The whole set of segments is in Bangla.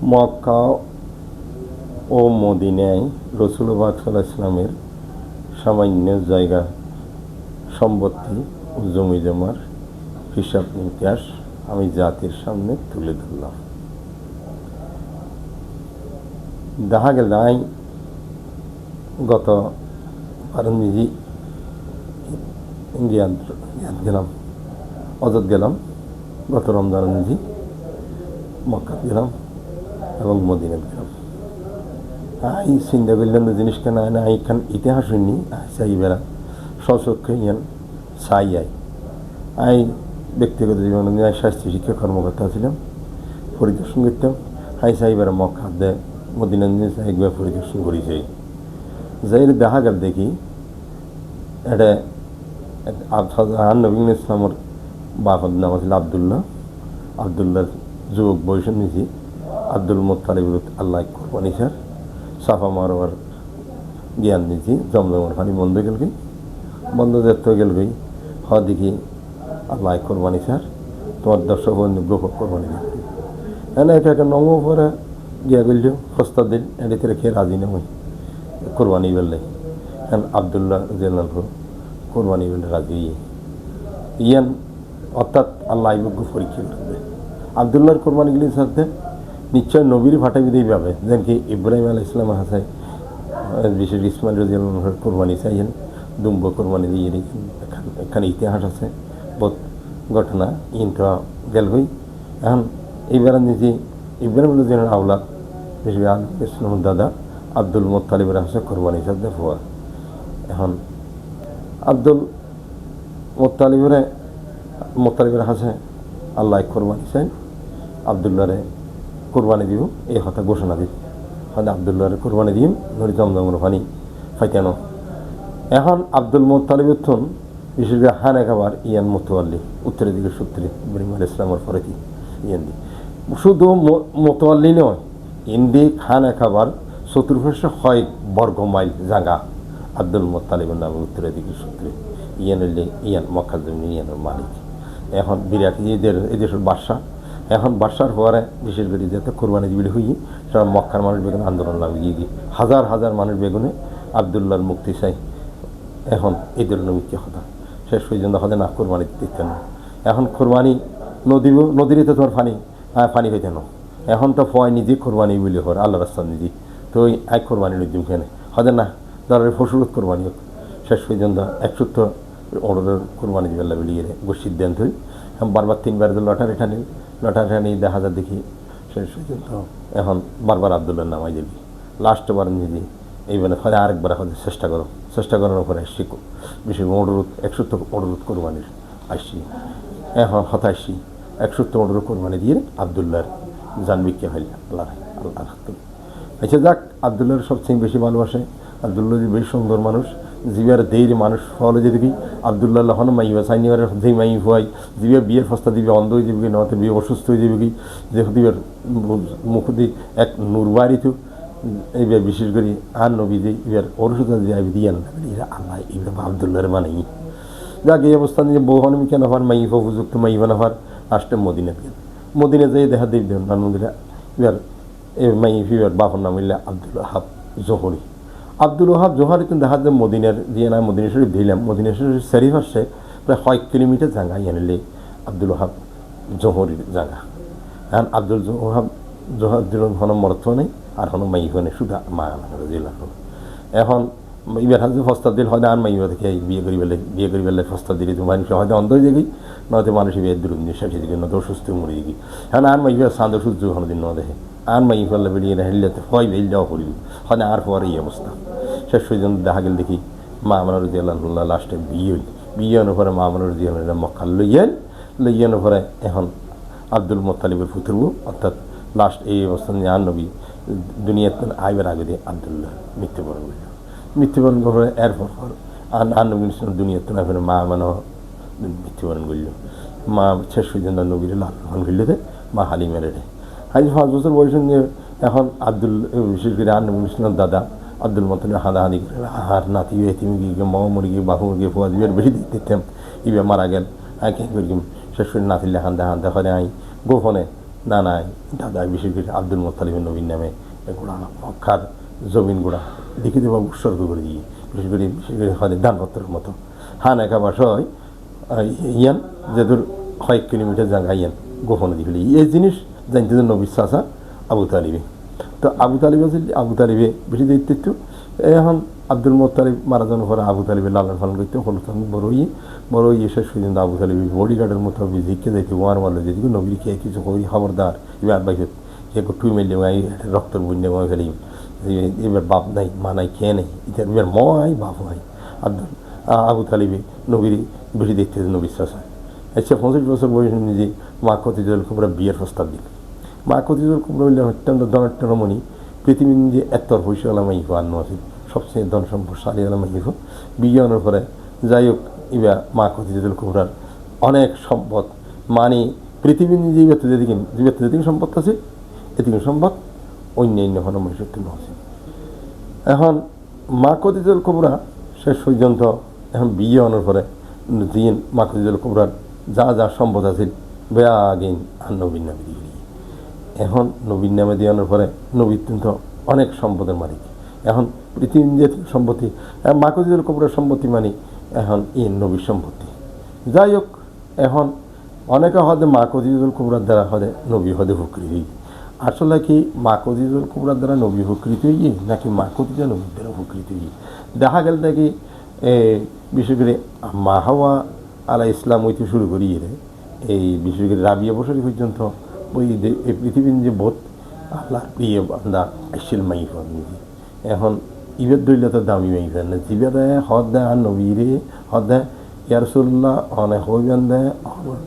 মক্কা ও মদিনায় রাসূলুল্লাহ সাল্লাল্লাহু আলাইহি ওয়াসাল্লামের সামান্য জায়গা সম্পত্তি ও জমি জমার হিসাব নিকাশ আমি জাতির সামনে তুলে ধরলাম। দেখা গেল আমি গত নিজে ইন্ডিয়ান গেলাম, অজত গেলাম, গত রমজান নিজে মক্কা গেলাম এবং মদিনাত গেলাম। এই চিন্তা করলেন জিনিস কেন না এইখান ইতিহাস শুনি চাই বেড়া সচক্ষে ইয়ান চাই আই ব্যক্তিগত জীবনে স্বাস্থ্য শিক্ষা কর্মকর্তা ছিলাম, পরিদর্শন করতাম। চাই বেড়া মক্কা দে মদিনা একবার পরিদর্শন করি যাই দেখা গেল দেখি এটা নবী ইসলামের বাপর নাম ছিল আবদুল্লাহর যুবক বয়সের নিচে আব্দুল মুত্তালিব আল্লাহ কোরবানি স্যার সাফা মারোয়ার জ্ঞান নিয়েছি জমজমের পানি বন্ধ গেল গই, বন্ধ দেখতে গেল গই দেখি আল্লাহ কোরবানি স্যার তোমার দর্শক গোপক কোরবানি দেখি এনে এটা নমো পরে গিয়া গেল প্রস্তাব দিন এটিতে রেখে রাজি নয় কোরবানি বেললে হ্যাঁ আবদুল্লাহ জেনাল কোরবানি বেলে রাজি ইয়ান অর্থাৎ আল্লাহ আইবজ্ঞ পরীক্ষা করবে আবদুল্লাহর কোরবানিগুলি সাথে নিশ্চয় নবীর ফাটাবি দিয়ে পাবে যেন কি ইব্রাহিম আলাইহিস ইসলাম হাসায় বিশেষ ইসমাইল রাদিয়াল্লাহু কোরবানি চাইছেন দুম্ব কোরবানি দিয়ে এখানে ইতিহাস আছে বহুত ঘটনা ইন্ট গেল হই এখন এইবার নিজে ইব্রাহিম রাদিয়াল্লাহু আওলাদ বিশেষ ইসলামের দাদা আব্দুল মুত্তালিবের হাসে কোরবানি সাথে হওয়া। এখন আব্দুল মুত্তালিবের হাসে আল্লাহ কোরবানি চাই আবদুল্লাহরে কোরবানি দিব এই কথা ঘোষণা দিব হয়তো আবদুল্লাহরে কোরবানি দিন ধরি জমজমের পানি ফাইতানো। এখন আব্দুল মুত্তালিবের থন বিশেষ করে হানে খাবার ইয়ান মোতোয়াল্লি উত্তরের দিকে সূত্রে ইব্রাহিম আলাইহিস ইসলামের পরে কি ইয়ান দি শুধু মোতোয়াল্লি নয় ইন্দি খানে খাবার চতুর্পাশে হয় বর্গ মাইল জায়গা আব্দুল মুত্তালিবের নামে উত্তরের দিকে সূত্রে ইয়ান মক্কা জমি ইয়ানের মালিক। এখন বিরাট এদেশের বাদশাহ এখন বাদশার পরে বিশেষ করে যাতে কোরবানি দিবি হই সেটা মক্কার মানুষ বেগুনে আন্দোলন লাগিয়ে গিয়ে হাজার হাজার মানুষ বেগুনে আবদুল্লাহর মুক্তি চাই। এখন এই ধরনের মুখ্য কথা শেষ পর্যন্ত হতে না কোরবানি দিতে না। এখন কোরবানি নদীর তো তোমার পানি হইতে না এখন তো ফয় নিজে কোরবানি বলে হর আল্লাহ রাস্তা নিজে তো ওই এক কোরবানি নদীম খেয়ে হতে না ধরের ফসলত কোরবানি হোক শেষ পর্যন্ত 170 অর্ডারের কোরবানি দিবেলা বেরিয়ে সিদ্ধান্ত হই বারবার 3বার লটারি দেখা যায় দেখি শেষ পর্যন্ত এখন বারবার আবদুল্লাহর নামাই দিবি লাস্টবার নিজে এইবার হয়তো আরেকবার হয়তো চেষ্টা করার পরে আসছি বিশেষ অনুরোধ 170 অনুরোধ কোরবানির আসছি এখন হতাশি 170 অনুরোধ কোরবানি দিয়ে আবদুল্লাহর জানবিকে হইল আল্লাহ আচ্ছা যাক আবদুল্লাহর সবচেয়ে বেশি ভালোবাসে আবদুল্লাহ বেশি সুন্দর মানুষ জীবের দেইর মানুষ ফলে যে দেখি আবদুল্লাহ হন মাইবা সাইনিবার যেই মাই হওয়াই জীবের বিয়ের ফস্তা দিবে অন্ধ হয়ে যাবে কি নয় বিয়ে অসুস্থ হয়ে যাবে কি যে দিবের মুখ দিয়ে এক নুরবাড়িত এইবার বিশেষ করে আর নবী যে এবার অরুষতা যে দিয়ে এরা আল্লাহ এইবার আবদুল্লাহর বানাই যাক এই অবস্থা নিয়ে বউ হন কেন হওয়ার মাইফ উপযুক্ত মাইবা না হওয়ার লাস্টে মদিনা যেয়ে দেখা দেব দেন নানমন্দিরা এবার এই মাইফ এবার বাপর নাম হইলে আব্দুল ওহাব জোহরি আব্দুল ওহাব জোহরি তো দেখা যায় মদিনার দিয়ে না মদিনা শরীফ দিলাম মদিনা শরীফ শরীফ আসছে প্রায় 1 কিলোমিটার জায়গা এনে আব্দুল ওহাব জোহরির জায়গা। এখন আব্দুল ওহাব জোহর হন মরত্ব নেই আর হন মাইফ নেই শুধু মা জেলা এখন এবার হাতে প্রস্তাব দিল হয়তো আর মাইবা থেকে বিয়ে করি বেলে প্রস্তাব দিলে তো মানুষ হয়তো অন্ধ হয়ে যাবি নয়তো মানুষ বিয়ের দূর শেষ দিকে নয়তো অসুস্থ মরে যাবি এখন আর মাইবা চাঁদ সূর্য হন দিন ন দেখে আর মাই ফেললে বেরিয়ে হেললে হয় বেল যাওয়া পড়বি হয় আর পরে এই অবস্থা শেষ পর্যন্ত দেখা গেল দেখি মা আমার আল্লাহ লাস্টে বিয়ে হওয়ার পরে মা আমার মক্কাল লইয়ানোর পরে এখন আব্দুল মুত্তালিবের পুত্রবু অর্থাৎ লাস্ট এই অবস্থা নিয়ে আর নবী দুনিয়াতে আইবার আগে দিয়ে আবদুল্লাহ মৃত্যুবরণ করে এরপর আর নবী দুনিয়াতে না ফেরে মা মৃত্যুবরণ করল মা শেষ পর্যন্ত নবীর লালন করলে মা হালিমের রে 5 বছর বয়সে নিয়ে এখন বিশেষ করে আর নবী ইসলামের দাদা আব্দুল মুত্তালিব হাদাহাদি করে আর নাতি এতিম গিয়ে মা মরে গিয়ে বাহু গিয়ে ফুয়া দিবের বেশি দিতাম ইবে মারা গেল কে করি শেষ করে নাতিলে হান্দা হয় আই গোপনে নানাই দাদাই বিশেষ করে আব্দুল মোত্তালিবের নবীর নামে এগুলা মক্কার জমিনগুলা দেখে দেবো উৎসর্গ করে দিয়ে বিশেষ করে হয় দানপত্রের মতো হান একা বাসায় ইয়ান যেদূর কয়েক কিলোমিটার জায়গা ইয়ান গোপনে দিবলি এই জিনিস জানতে নবীর চাচা আবু তালিবে। তো আবু তালিবে বেশি দায়িত্ব এখন আব্দুল মোত্তালিব মারা যাওয়ার পরে আবু তালিবের লালন পালন করতে হলো তখন বড় শেষ পর্যন্ত আবু তালিব বডিগার্ডের মতো জিকে যাইতে ওয়ার মারলে যেদিকে নবীর কে কিছু করি খবরদার এবার বাইক কে টুই মেলে রক্তর বন্যা ময় ফেলি এবার বাপ নাই মা নাই খেয়ে নেই এবার ময় বাপ হয় আবু তালিবে নবীর বেশি দেখতে নবীর চাষা 65 বছর বয়স নিজে মা খদিজাতুল কুবরা বিয়ের প্রস্তাব দিল। মা খদিজাতুল কুবরা হইলে অত্যন্ত ধনাঢ্য রমণী পৃথিবীর যে এত্তর হইসে আলামাই আন্ন আছে সবচেয়ে ধন সম্পদশালী আলামাই বিয়ে আনার পরে যাই হোক এবার মা খদিজাতুল কুবরার অনেক সম্পদ মানে পৃথিবীর যে যেদিকে সম্পদ আছে এদিকে সম্পদ অন্যান্য হনমৈশত্ব আছে। এখন মা খদিজাতুল কুবরা শেষ পর্যন্ত এখন বিয়ে আনার পরে দিন মা খদিজাতুল কুবরার যা যা সম্পদ আছে বেআগিন আর নবীর নামে দিয়ে এখন নবীর নামে দেওয়ানোর পরে নবীর কিন্তু অনেক সম্পদের মালিক। এখন পৃথিবীর যে সম্পত্তি মা খদিজাতুল কুবরার সম্পত্তি মানে এখন নবীর সম্পত্তি। যাই হোক এখন অনেকে হদে মা খদিজাতুল কুবরার দ্বারা হদে নবী হদে উপকৃত হই। আসলে কি মা খদিজাতুল কুবরার দ্বারা নবী উপকৃত হই নাকি মা খদিজা নবীর দ্বারা উপকৃত হই? দেখা গেল নাকি বিশেষ করে মা হাওয়া আলা ইসলাম হইতে শুরু করি এই বিশেষ করে রাবিয়া বছরই পর্যন্ত ওই এই পৃথিবীর যে বোধ আল্লাহ প্রিয় বান্দা আইসিল মাই এখন ইবের দৈলতের দামি মাই না জিবে হদ দেয় আর নবীরে হদ দেয় ইয়ারসুল্লাহ অনেক হইবেন দেয়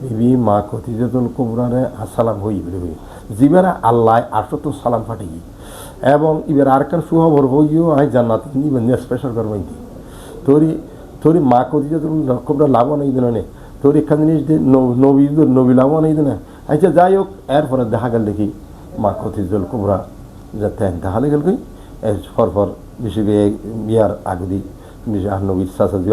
বিবি মা খদিজাতুল কুবরারে সালাম হই হই জিবেরা আল্লাহ আটশত সালাম ফাটিয়ে এবং ইবের আর কান সুহবর হইও আই জান্নাত ইবেন স্পেশাল করবাই দি তোরি মা খদিজাতুল কুবরা লাভ নেই দিন নে তোর এখান জিনিস নবী লাভ নেই দিন। আচ্ছা যাই হোক এরপরে দেখা গেল দেখি মা খদিজাতুল কুবরা যাতে দেখা গেল কই পরপর বিশেষ করে বিয়ার আগে দিই আর নবীর চাচা যে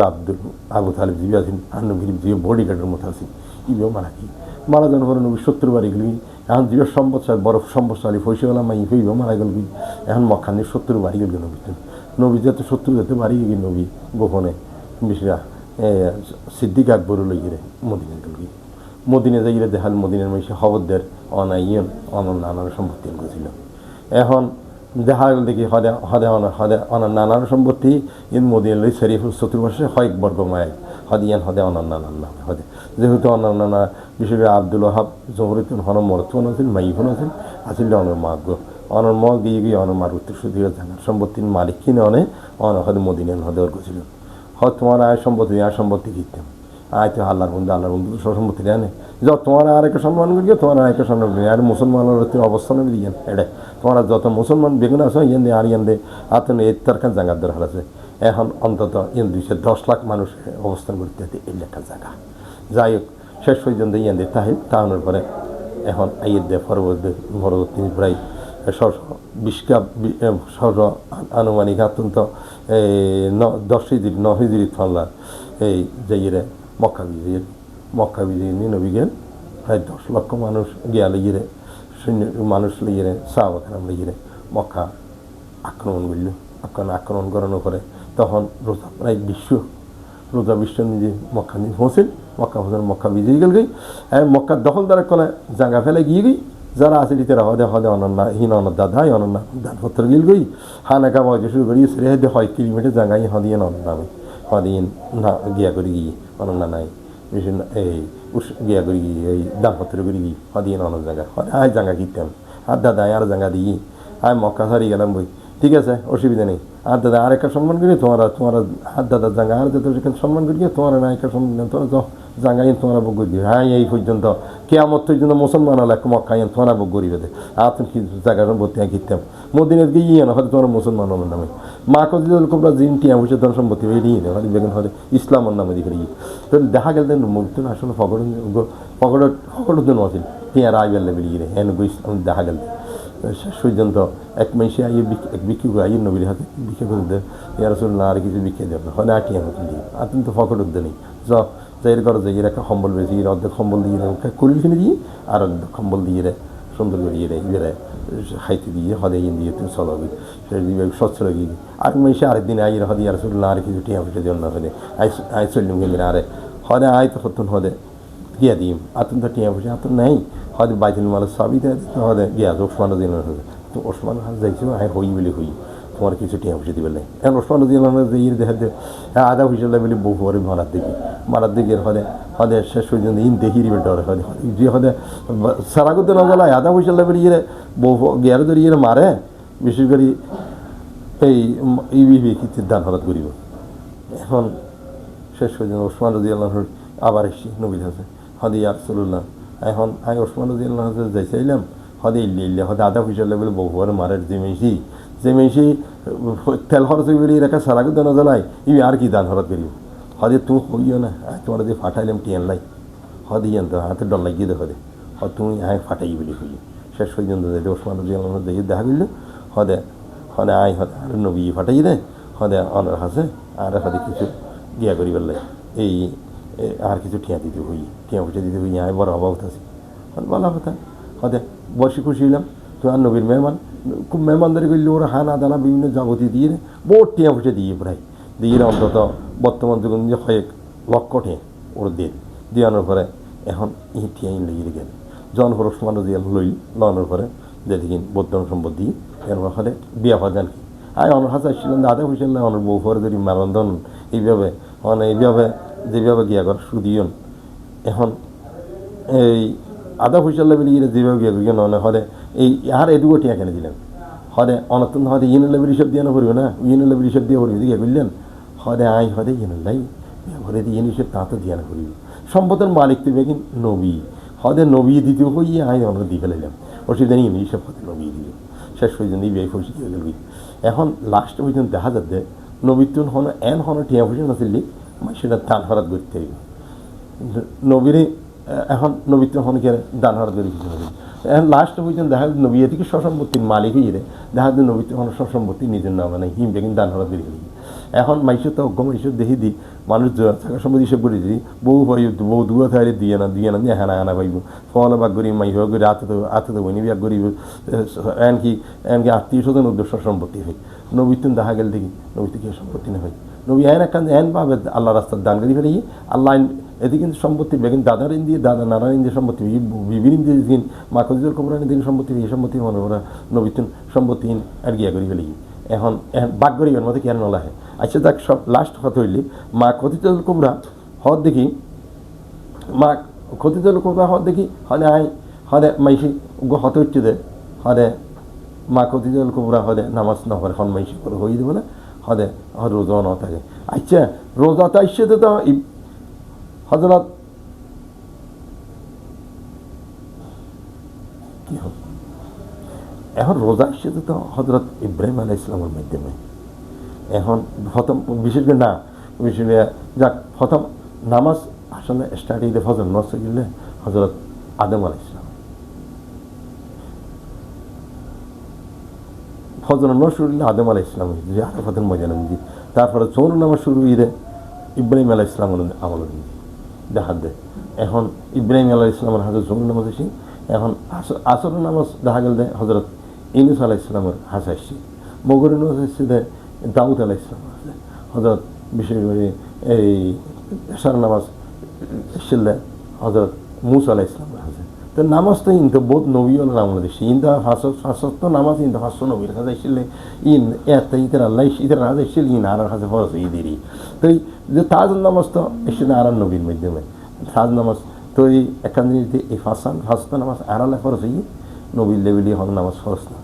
আবু তালিব জিবি আছেন আর নবীর যে বডিগার্ডের মতো আছে ইবেও মারা কি মারা যাওয়ার পরে নবীর 70 বাড়ি গেলি এখন যে সম্পদশালী বড় সম্পদশালী ফৈসেওয়ালা মাই হইবেও মারা গেল কি এখন মক্কানির 70 বাড়ি গেল নবী যাতে 70 যাতে বাড়ি গেল নবী গোপনে বিশেষ সিদ্দিক আকবর লইয়ে মদিনা গেল কি মদিনা যাইলে দেখাল মদিনার মানুষে খবরদের অনাইন নানার সম্পত্তি করেছিল। এখন দেখা গেল দেখি অনার নানার সম্পত্তি ইন মদিনা লই শরীফুল চতুর্পাশে কয়েক বর্গ মায় হদিয়ান হদে অনার নানার নামে হদে যেহেতু অনার নানা বিশেষ করে আব্দুল ওহাব জহরুদ্দিন হন মরতুন আছেন মাইফুন আছেন আসলে অনার মা অনার মগ গিয়ে অনার মার উত্তর সুদীর জানার সম্পত্তির মালিক কিনে অনে অনার হদে মদিনান হদে ওর গেছিল তোমার আয় সম্পত্তি কিনতাম আয় তো আল্লাহর বন্ধু সম্পত্তি আনে যত তোমার আরেকটা সম্মান করিও তোমার আরেকটা সম্মান করি আর মুসলমানের অবস্থানে দিয়েন এটা তোমরা যত মুসলমান বেগুন আছো ইয়ান দে আর ইয়ান দে আতন এর তারখান জায়গার দরকার আছে। এখন অন্তত 210 লাখ মানুষ অবস্থান করতে এই লেখা জায়গা। যাই হোক শেষ পর্যন্ত ইয়ান দে তাহলে পরে এখন আইয়ের দে পরবর্তী প্রায় 20 আনুমানিক অত্যন্ত 9 হিজরি থাল্লা এই যাইয়ে মক্কা বিজয়ী নবী গেল প্রায় 10 লক্ষ মানুষ গিয়া লইয়ে মানুষ লইয়ে সাহাবাকেরাম লইয়ে মক্কা আক্রমণ করল। আক্রমণ করানোর পরে তখন রোজা প্রায় বিশ্ব নিজে মক্কা নিয়ে পৌঁছেন মক্কা বিজয়ী গেল গই মক্কা দখলদার কলে জায়গা ফেলে গিয়ে গই যারা আছে তারা হদে অনন্যা হীন অনদাদ হয় অনন্যা দানপত্র গিল গই হানাকা বাজে শুরু করি সেরে হদে 6 কিলোমিটার জায়গায় হদিয়ান অনন্যামে হদিন না গিয়া করি গিয়ে অনন্যা নাই এই গিয়া করি গিয়ে এই দানপত্র করি গিয়ে হদিয়ান অন্য জায়গা আয় জায়গা কিনতাম আর দাদা আর জায়গা দিই আয় মক্কা হারিয়ে গেলাম বই ঠিক আছে অসুবিধা নেই আর দাদা আর একটা সম্মান করি তোমার আর দাদার জায়গা আর দাদা সম্মান করি তোমার না একটা সম্মান তোমরা জাঙ্গাইন তোমরা ভোগ করি হ্যাঁ এই পর্যন্ত কেয়ামত পর্যন্ত মুসলমান হলে মক্কাইন তোমরা ভোগ করি বেদে আর তুমি কি জায়গাটা ভর্তি কিনতাম মদিনের গিয়ে না হয়তো তোমরা মুসলমান হলের নামে মা খদিজাতুল কুবরা জিন টিয়া হচ্ছে ধন সম্পত্তি হয়ে নিয়ে নেই হয়তো বেগুন হয়তো ইসলামের নামে দিকে গিয়ে তো দেখা গেল মুক্তি আসলে ফকড়ের জন্য আছিল টিয়া রায় বেলে বেরিয়ে হ্যাঁ দেখা গেল শেষ পর্যন্ত এক মাসে আইয়ে এক বিক্রি করে আইয়ের নবীর হাতে বিক্রি করে দেয় ইয়ার আসলে না আর কিছু বিক্রি দেবে হয় না টিয়া মতন দিয়ে আর তুমি তো ফকড় দেনি যাই ঘরে যাই একটা কম্বল বেশি অর্ধেক কম্বল দিয়ে কুড়িল কিনে দিয়ে আর অর্ধেক কম্বল দিয়ে সুন্দর করে ইয়ে খাইতে দিয়ে হদে ইন দিয়ে তুমি চলো স্বচ্ছ গিয়ে আর মেশে আরেকদিন আই হদে আর চল না আর কিছু টিয়া ফুটে দিও না হদে আই চললাম গেলে আরে হদে আই তো হতুন হদে গিয়া দিম আতুন তো টিয়া ফুটে আতুন নাই হদে বাইতুল মাল সবই দেয় হদে গিয়া ওসমান দিন তো ওসমান হাজ যাইছো আই হই বলে হই তোমার কিছু টিয়া ফুটে দিবে নাই এখন ওসমান দিন ইয়ে দেখা দে আধা হুইসলে বলে বউ হরে মারার দিকে হদে হদে শেষ পর্যন্ত ইন দেখি রিবে ডরে হদে যে হদে সারা করতে না জ্বালায় আধা হুইসলে বলে ইয়ে বউ গিয়ারে ধরে ইয়ে মারে বিশেষ করে এই ইবিকিতে দান হরাত করিব এখন শেষ পর্যন্ত ওসমান রাজি আল্লাহর আবার এসছি নবীর হাসে হদে ইয়া রাসূলুল্লাহ এখন আই ওসমান রাজি আল্লাহ হাসে যাই চাইলাম হদে ইল্লে হদে আধা হুইসলে বলে বউ হরে মারের যে মেশি তেল খরচ বলে রেখা সারা করতে না জ্বালায় ইবি আর কি দান হরাত করিব হদে তুমি হইও না তোমার যে ফাটাইলাম টিয়ান লাই হদে ইয়ান তো হাতে ডর লাগিয়ে দেখো দে হদ তুমি আয় ফাটাই বলি হই শেষ পর্যন্ত যাইতে ওসমান রাজি আল্লাহ দেখে দেখা গেল হদে হদে আয় হদে আর নবী ফাটাই দেয় হদে অনার হাসে আর হদে কিছু গিয়া করি বললাই এই আর কিছু টিয়া দিতে হই টিয়া ফুটে দিতে হই আয় বড় অভাব আছে বলা কথা হদে বসে খুশি হইলাম তোমার নবীর মেহমান খুব মেহমানদারি করলে ওরা হানা দানা বিভিন্ন জগতি দিয়ে বহুত টিয়া ফুটে দিয়ে প্রায় দিয়ে অন্তত বর্তমান যুগে যে কয়েক লক্ষ টিয়া ওর দিয়ে আনার পরে এখন এই টিয়া ইন লেগে গেল জন হরস মানুষ দিয়ে লইল লওয়ানোর পরে যেদিন বর্তমান সম্পদ দিয়ে এরপর হলে বিয়া ফাজান কি আয় অনার হাসা আসছিলেন দাদা হয়েছিল না অনার বউ ফরে যদি মারন্ধন এইভাবে এইভাবে যেভাবে গিয়া কর সুদিয়ন এখন এই আধা হুইসাল্লা বলে ইয়ে যেভাবে গিয়া করি না হলে এই আর এটুকু টিয়া কেনে দিলেন হদে অনতন হদে ইয়েনুল্লাহ হিসাব দিয়ে না পড়বে না ইয়েনুল্লাহ হিসাব দিয়ে পড়বে দিকে বুঝলেন হদে আই হদে ইয়েনুল্লাহ ভরে দিয়ে হিসেব তা তো দিয়ে না পড়বে সম্পদের মালিক তো বেগিন নবী হদে নবী দ্বিতীয় হইয়ে আই অন্য দিয়ে ফেলাইলাম অসুবিধা নেই হিসাব হতে নবী দিল শেষ পর্যন্ত এই ব্যয় ফসি দিয়ে গেল এখন লাস্টে পর্যন্ত দেখা যাচ্ছে নবীতুন হন এন হন টিয়া ফুসে না চললি সেটা দান হরাত করতে হইবে নবীরে এখন নবীতুন হন কে দান হরাত করে কিছু হবে এখন লাস্টে পর্যন্ত দেখা যায় নবী থেকে সসম্পত্তির মালিক হয়ে যায় দেখা যায় নবী তখন সসম্পত্তি নিজের নাম মানে হিম বেগিন দান হরাত করে ফেলি এখন মাইসের তো অজ্ঞ মাইসের দেখি দিই মানুষ থাকা সম্পত্তি হিসেবে করে দিই বউ ভাই বউ দুয়া থাকলে দিয়ে না যে হানা পাইব ফল বাগ করি মাই হয়ে করে আতে তো বনি বাগ করি এমনকি আত্মীয় স্বজন উদ্দেশ্য সম্পত্তি হয় নবীতুন দেখা গেল দেখি নবী থেকে সম্পত্তি না হয় নবী এন পাবে আল্লাহ রাস্তার দান করে ফেলি আল্লাহ এদিকে কিন্তু সম্পত্তি বেগিন দাদার দিয়ে দাদা নানার দিয়ে সম্পত্তি বিবির দিয়ে দিন মা খদিজাতুল কুবরার দিন সম্পত্তি এই সম্পত্তি মনে ওরা নবীতুন সম্পত্তিহীন আর গিয়া করি ফেলি এখন বাগ করিবেন মধ্যে কেন নলাহে আচ্ছা দেখ সব লাস্ট কথা হইলি মা খদিজাতুল কুবরা হদ দেখি মা খদিজাতুল কুবরা হদ দেখি হলে আই হদে মাইসি হতে হচ্ছে দে হদে মা খদিজাতুল কুবরা হদে নামাজ না পড়ে হন মাইসি করে হয়ে দেবো না হদে রোজা ন থাকে আচ্ছা রোজা তো আসছে তো হজরত কি হবে এখন রোজা আসছে তো হজরত ইব্রাহিম আলাইহিস সালামের মাধ্যমে এখন প্রথম বিশেষ করে না বিশেষ করে যাক প্রথম নামাজ আসলে স্টার্টিং ফজর নষ্ট গেলে হজরত আদম আলাইহিস সালাম ফজর নষ্ট শুরু হলে আদম আলাইহিস সালাম যে আরাফাতের ময়দানে দিই তারপরে চৌর নামাজ শুরু হয়ে দেয় ইব্রাহিম আলাইহিস সালাম আমল দিই দেখা দেয় এখন ইব্রাহিম আলাইহিস সালামের হাজর চৌর নামাজ আসি এখন আসর নামাজ দেখা গেল দেয় হজরত ইউনূস আলাইহিস সালামের হাসা আসছে মগর নামাজ আসছে দেয় দাউদ আলাইহিস সালাম আছে হজরত বিশেষ করে এই এশার নামাজ এসেছিল হজরত মুসা আলাইহিস সালামের হাসে তো নামাজ তো ইনতো বহুত নবী নামাজ দিচ্ছে ইনতা ফাঁসত নামাজ ইনতো ফাঁসশো নবীর কাছে আসলে ইন এত ইতার আল্লাহ ইতার হাজে আসছিল ইন আর হাজে ফরস ঈদেরই তো এই যে তাজ নামাজ তো এসেছিল আর নবীর মাধ্যমে তাজ নামাজ তো এই একটা জিনিস এই ফাঁসত নামাজ আর আল্লাহ ফরস ই নবীর লেভেলি হল নামাজ ফরস না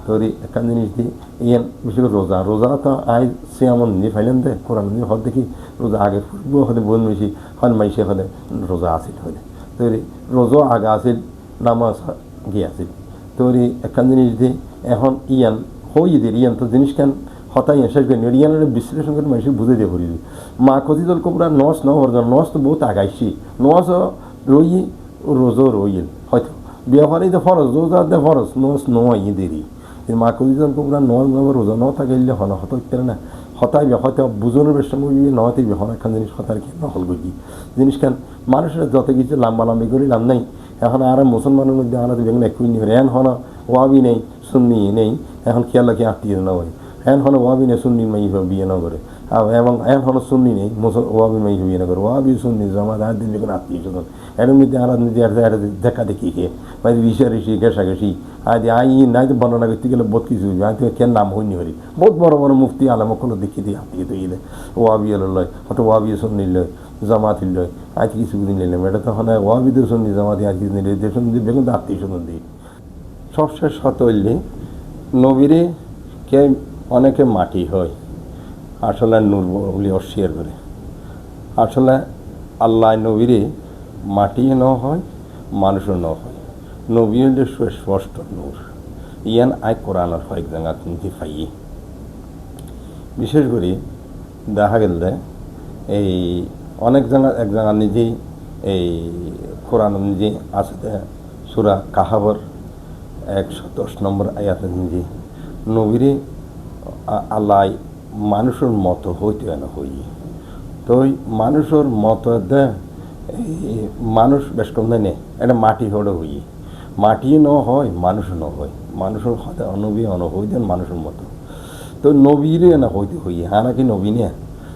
তো এই একটা জিনিস দিয়ে ইয়ান বিশেষ করে রোজা তো আই সে এমন নিয়ে ফাইলেন দে কোরআন নিয়ে হদ দেখি রোজা আগে ফুটবো হলে বোন মেশি হন মাইসে হলে রোজা আসিল হলে তো রোজা আগে আসিল নামাজ গিয়ে আসিল তো একটা জিনিস দিয়ে এখন ইয়ান হই দের ইয়ান তো জিনিস কেন হতাই শেষ করে ইয়ানের বিশ্লেষণ করে মানুষ বুঝে দিয়ে ভরি মা খদিজাতুল কুবরা নস ন অর্জন নস তো বহুত আগাইছি নস রই রোজও রইল হয়তো বিয়াফারি তো ফরজ রোজা দে ফরজ নস নয় দেরি মা খদিজাতুল কুবরা নস রোজা ন থাকলে হন হত না হতাই হয়তো বুঝনের বেশ নয়তেই হন একখান জিনিস হতার কি নহল গই জিনিস কেন মানুষের যত কিছু লাম্বালাম্বি করি লাম নাই এখন আর মুসলমানের মধ্যে আমরা বেগুন এক কুইনি এখন হন ওয়াবি নেই সুন্নি নেই এখন খেয়াল রাখি আত্মীয় না হয় এখন হন ওয়াবি নেই সুন্নি মাই বিয়ে না করে এবং এখন হন সুন্নি নেই ওয়াবি মাই বিয়ে না করে ওয়াবি সুন্নি জামাত আর দিন বেগুন আত্মীয় স্বজন এর মধ্যে আর দেখা দেখি খেয়ে মানে ঋষি ঘেঁষাঘেঁষি আজ নাই তো বর্ণনা করতে গেলে বহুত কিছু আমি তো কেন নাম হইনি হরি বহুত বড় বড় মুফতি আলামকলো দেখি দিয়ে আত্মীয় তো গেলে ওয়াবি লয় হয়তো ওয়াবি সুন্নি লয় জামাত লয় আজ কিছু দিন নিলাম এটা তো হয় ওয়াবিদের সুন্নি জামাতি আর কিছু নিলে দেশন দিয়ে বেগুন আত্মীয় স্বজন দিই সবশেষ হত হইলে নবীরে কে অনেকে মাটি হয় আসলে নূর বলে অস্বীকার করে আসলে আল্লাহ নবীরে মাটি ন হয় মানুষও ন হয় নবী হইলে সুস্পষ্ট নূর ইয়ান আয় কোরআনের কয়েক জায়গা কিনতে পাই বিশেষ করে দেখা গেলে এই অনেক জায়গা এক জায়গা নিজেই এই কোরআন নিজে আছে সূরা কাহাবর 110 নম্বর আয়াতে নিজে নবীরে আল্লাহ মানুষের মতো হইতে না হই তো মানুষের মতো দে মানুষ বেশ কম নেই এটা মাটি হড়ে হই মাটি ন হয় মানুষ ন হয় মানুষের হতে অনবী হই দেন মানুষের মতো তো নবীরে না হইতে হই হারা কি নবী নে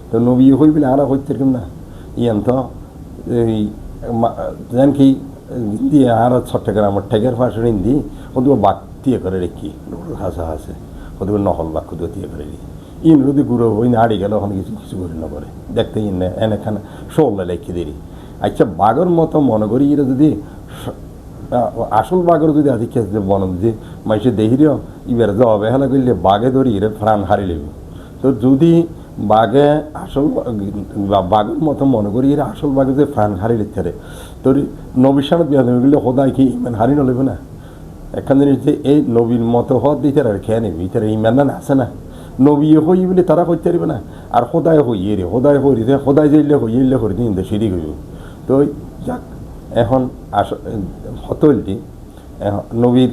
তো নবী হই বলে হারা হইতে না ইয়ান তো এই যেন কি দিয়ে হারা চট্টগ্রামের ঠেকের ফাঁসের হিন্দি ওদের বাক দিয়ে করে রেখি হাসা হাসে ওদের নহল বাক্য দিয়ে করে রেখি ইন যদি গুঁড়ো হই না আড়ি গেলে ওখানে কিছু কিছু করে না করে দেখতে ইন এনেখানে শোল্লা লেখি দেরি আচ্ছা বাঘের মতো মনে করি এরা যদি আসল বাঘের যদি আদি খেতে বন যে মাইসে দেহিরেও ইবার যে অবহেলা করলে বাঘে ধরি এরা প্রাণ হারি লেবে তো যদি বাঘে আসল বাঘের মতো মনে করি এরা আসল বাঘে যে প্রাণ হারি লিখতে পারে তোর নবীর সামনে বিয়া গেলে হোদায় কি ইমান হারি নলেবে না এখান জিনিস যে এই নবীর মতো হদ দিতে আর খেয়ে নেবে ভিতরে ইমান না আছে না নবী হই বলে তারা করতে পারবে না আর সদায় হই রে সদায় হই রে সদায় যাইলে হইলে করে দিন সিঁড়ি হইব তো যাক এখন হতলটি নবীর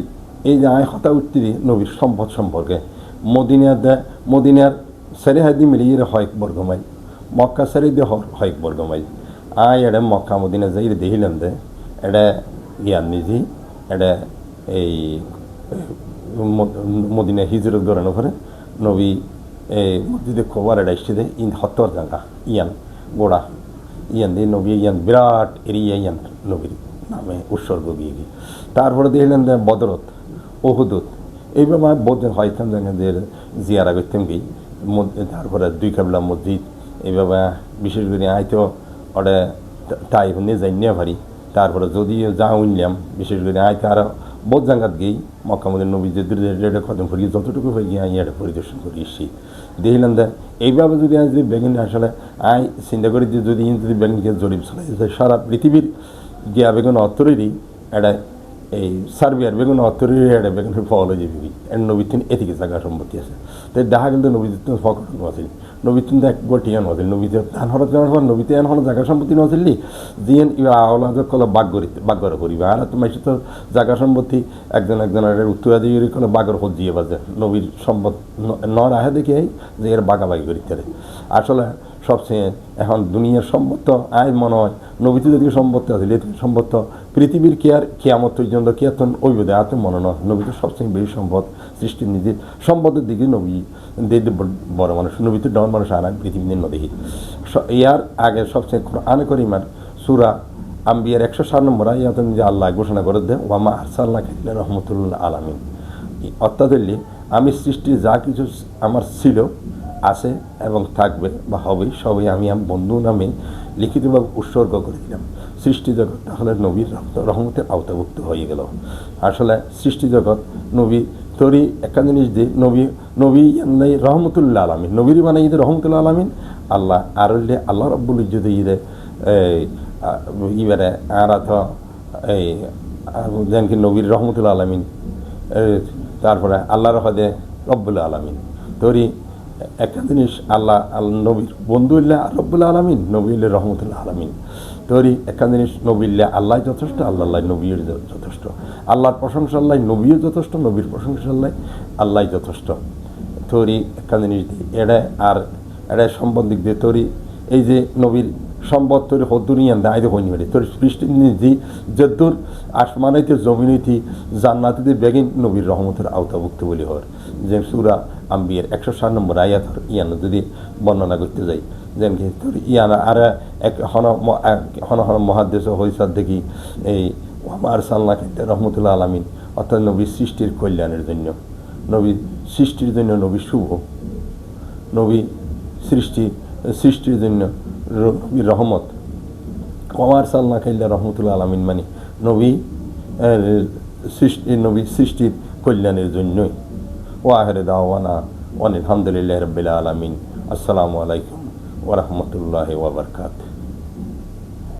এই যে আয় হতা উঠতে নবীর সম্পদ সম্পর্কে মদিনার সারি হাদি মিলিয়ে হয় বর্গমাইল মক্কা সারি দিয়ে হয় বর্গমাইল আয় এটা মক্কা মদিনা যাই দেখিলাম দে এটা ইয়ার নিজেই এটা এই মদিনা হিজরত গড়ানো করে নবী মসজিদে খবর এটা এসছে দে ইন হত্তর জায়গা ইয়ান গোড়া ইয়ান দিয়ে নবী ইয়ান বিরাট এরিয়া ইয়ান নবীর নামে উৎসর্গ গিয়ে গিয়ে তারপরে দেখলেন যে বদরত ওহুদত এইভাবে বোধ হয়তাম যে জিয়ারা করতাম কি তারপরে দুই কাবলা মসজিদ এইভাবে বিশেষ করে হয়তো ওটা তাই নিয়ে যাই নিয়ে পারি তারপরে যদিও যা উনলাম বিশেষ করে হয়তো আরও বহুত জায়গাত গিয়ে মক্কামদের নবী যে দূরে কদম করি যতটুকু হয়ে গিয়ে আমি এটা পরিদর্শন করি এসছি দেখলাম যে এইভাবে যদি আমি যদি বেগুন আসলে আয় চিন্তা করি যে যদি বেগুনকে জরিপ চলাই সারা পৃথিবীর গিয়া বেগুন অত্তরেরই এটা এই সার্বিয়ার বেগুন অত্তরেরই এটা বেগুনের ফল হয়ে যাবি এর নবীর তিন এদিকে জায়গা সম্পত্তি আছে তাই দেখা গেল নবীর ফকট আছিল নবীর তিন এক বটিয়া নছিল নবীতে ধান হঠাৎ যাওয়ার পর নবীতে এন হলো জায়গা সম্পত্তি নছিলি যিয়েন আওলাদ কলে বাগর করিবা আর তো মাইসে তো জায়গা সম্পত্তি একজনের উত্তরাধিকারী কলে বাগর হজিয়ে বাজে নবীর সম্পদ নর আহে দেখে যে এর বাগাবাগি করিতে আসলে সবচেয়ে এখন দুনিয়ার সম্পদ তো আয় মনে হয় নবীতে যদি সম্পত্তি আছে সম্পদ তো পৃথিবীর কেয়ামত পর্যন্ত কেতন ওই বোধে আতে মনে নয় নবীতে সবচেয়ে বেশি সম্পদ সৃষ্টির নিজের সম্পদের দিকে নবী বড় মানুষ নবীতে ডন মানুষ আর পৃথিবী নিয়ে দেখি ইয়ার আগে সবচেয়ে আনে করিমার সুরা আম্বিয়ার 107 নম্বর ইয়াতে যে আল্লাহ ঘোষণা করে দেয় ওয়ামা আরসাল্লাহ রহমতুল্লাহ আলামিন অর্থাৎ আমি সৃষ্টির যা কিছু আমার ছিল আছে এবং থাকবে বা হবে সবই আমি বন্ধু নামে লিখিতভাবে উৎসর্গ করে দিলাম সৃষ্টি জগৎ তাহলে নবীর রহমতের আওতাভুক্ত হয়ে গেল আসলে সৃষ্টি জগৎ নবী তোরই একটা জিনিস দিয়ে নবী রহমতুল্লাহ আলামিন নবীর মানে ঈদের রহমতুল্লাহ আলামিন আল্লাহ আর আল্লাহ রব্বুল ইজ্জতে ঈদে ইবারে আর তো এই যেন কি নবীর রহমতুল্লাহ আলামিন তারপরে আল্লাহর হদে রব্বুল আলামিন তোরই একটা জিনিস আল্লাহ নবীর বন্ধুল্লাহ রব্বুল আলামিন নবীল্লাহ রহমতুল্লাহ আলামিন তোরই একটা জিনিস নবীল্লাহ আল্লাহ যথেষ্ট আল্লাহ নবীর যথেষ্ট আল্লাহর প্রশংসা আল্লাহ নবীও যথেষ্ট নবীর প্রশংসা আল্লাহ যথেষ্ট তোরই একটা জিনিস এটা আর এটা সম্পদ দিক দিয়ে তোরই এই যে নবীর সম্পদ তোর হদ্দুরিয়ান দায়িত্ব হইনি বেড়ে তোর সৃষ্টি নিধি যদ্দুর আসমানাইতে জমিনীতি জান্নাতিতে বেগিন নবীর রহমতের আওতাভুক্ত বলি হর যে সুরা আম্বিয়ার 107 নম্বর আয়াত ইয়ান যদি বর্ণনা করতে যাই যেন কি তোর ইয়ান আর এক হন মহাদেশ হইসাদ দেখি এই আমার সাল্লাহ রহমতুল্লাহ আলমিন অর্থাৎ নবীর সৃষ্টির কল্যাণের জন্য নবীর সৃষ্টির জন্য নবী শুভ নবী সৃষ্টির জন্য নবীর রহমত কমার সাল্লাহ খাইল্লা রহমতুল্লাহ আলমিন মানে নবী সৃষ্টির কল্যাণের জন্যই ও আহেরে দাওয়ানা আলহামদুলিল্লাহ রাব্বিল আলামিন আসসালামু আলাইকুম ওয়া রাহমাতুল্লাহি ওয়া বারাকাতুহু।